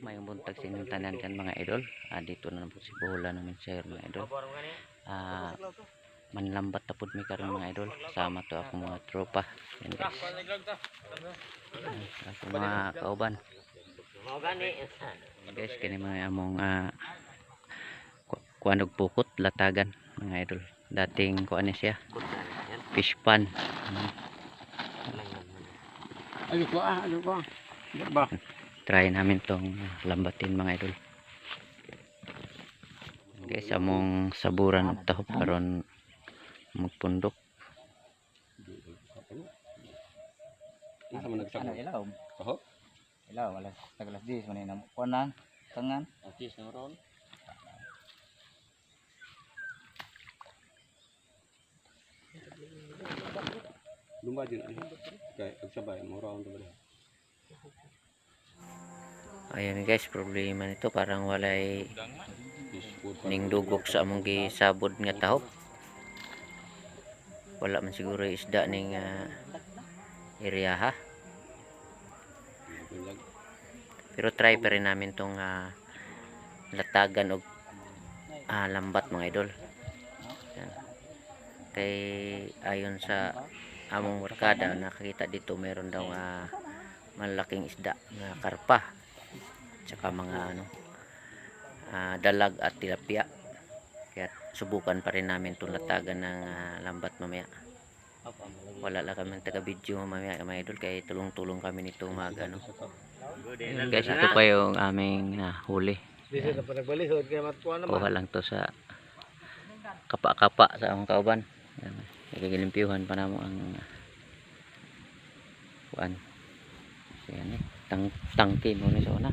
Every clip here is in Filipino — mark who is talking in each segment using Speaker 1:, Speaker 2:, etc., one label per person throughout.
Speaker 1: May buntag sining tanan kan mga idol. Dito na po si Bola naman sir mga idol. Manlambat tapod mi karon mga idol. Sama to ako mga tropa. Yan guys. Ako mga kauban. Guys kini mga among kuanog pukot latagan mga idol. Dating kuan siya. Fish pan.
Speaker 2: Ano ko? Ba.
Speaker 1: Try namin tong lambatin mga idol. Guys, among saburan og tahop karon magpundok.
Speaker 2: Asa man nagsakop?
Speaker 3: Ilaw.
Speaker 2: Tahop?
Speaker 3: Ilaw, alas 10 man na kuanan, tangan.
Speaker 2: Atis na ron. Lumba din ani. Kay pagsabay mo raon to ba?
Speaker 1: Ayan guys, problema nito parang walay ning dugok sa among gisabod nga tahop. Wala man siguro isda ning area ha. Pero try pa rin namin tong latagan og lambat mga idol. Yan. Kay ayon sa among barkada nakakita dito meron daw malaking isda na karpa. Tsaka mga dalag at tilapia. Kaya subukan pa rin namin itong latagan ng lambat mamaya. Wala lang kami taga video mamaya mga idol. Kaya tulong-tulong kami nito mag guys, ito pa yung aming huli. Kuha lang to sa kapa-kapa sa among kauban. Nagagilimpiyuhan pa namo ang kuan. Yan tangke mo ni sa una.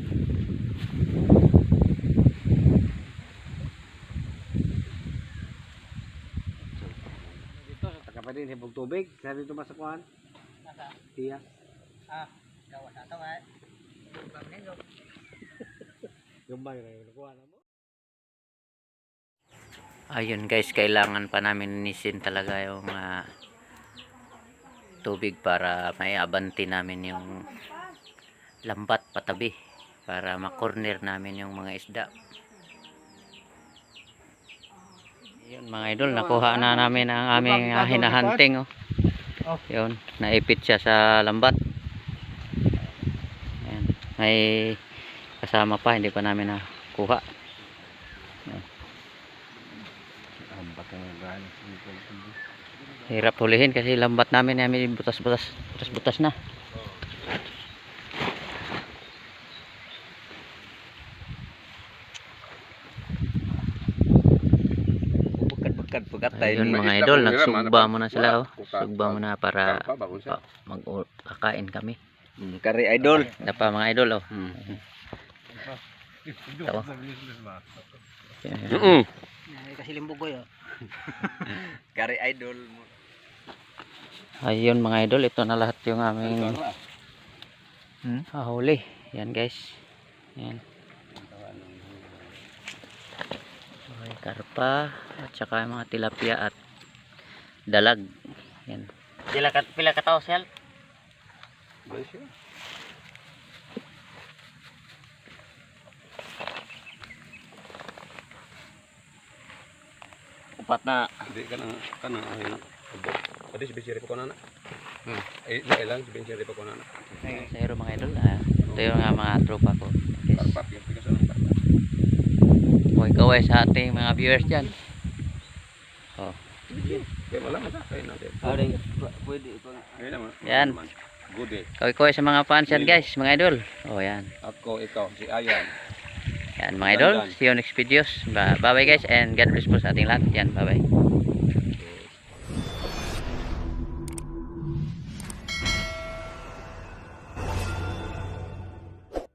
Speaker 2: Dito sa taga pa din hibog tubig. Sa dito masakuan. Iya.
Speaker 3: Gawa na to ay.
Speaker 2: Gambay ra yung kuha na mo.
Speaker 1: Ayun guys, kailangan pa namin nisin talaga yung tubig para may abanti namin yung lambat patabi para makorner namin yung mga isda. Yun mga idol, nakuha na namin ang aming hinahunting. Yun, naipit siya sa lambat. Ayan, may kasama pa, hindi pa namin nakuha. Hirap hulihin kasi lambat namin butas-butas na. Ayun mga idol, nagsugba muna sila. Sugba muna para magkakain kami.
Speaker 3: Kari idol.
Speaker 1: Dapa mga idol Tawa.
Speaker 3: Kasi limbugoy Kari idol.
Speaker 1: Ayun mga idol, ito na lahat yung aming huli. Yan guys. Yan. Okay, karpa at saka mga tilapia at dalag. Yan.
Speaker 3: Pila ka tao sel? Upat na.
Speaker 2: Hindi kanang ay ubok. Adi si Bensiri pa ko na. Ilang si Bensiri pa ko na.
Speaker 1: Sayro mga idol, ito yung mga tropa ko.
Speaker 2: Karpap yung pikas ng karpap.
Speaker 1: Kaway sa ating mga viewers dyan.
Speaker 2: Kaya wala kain natin.
Speaker 3: Pwede ito.
Speaker 1: Yan.
Speaker 2: Good day.
Speaker 1: Kaway sa mga fans yan guys, mga idol. Yan.
Speaker 2: Ako, ikaw, si Ayan.
Speaker 1: Yan mga idol, see you next videos. Bye bye guys and God bless po sa ating lahat. Yan, bye bye.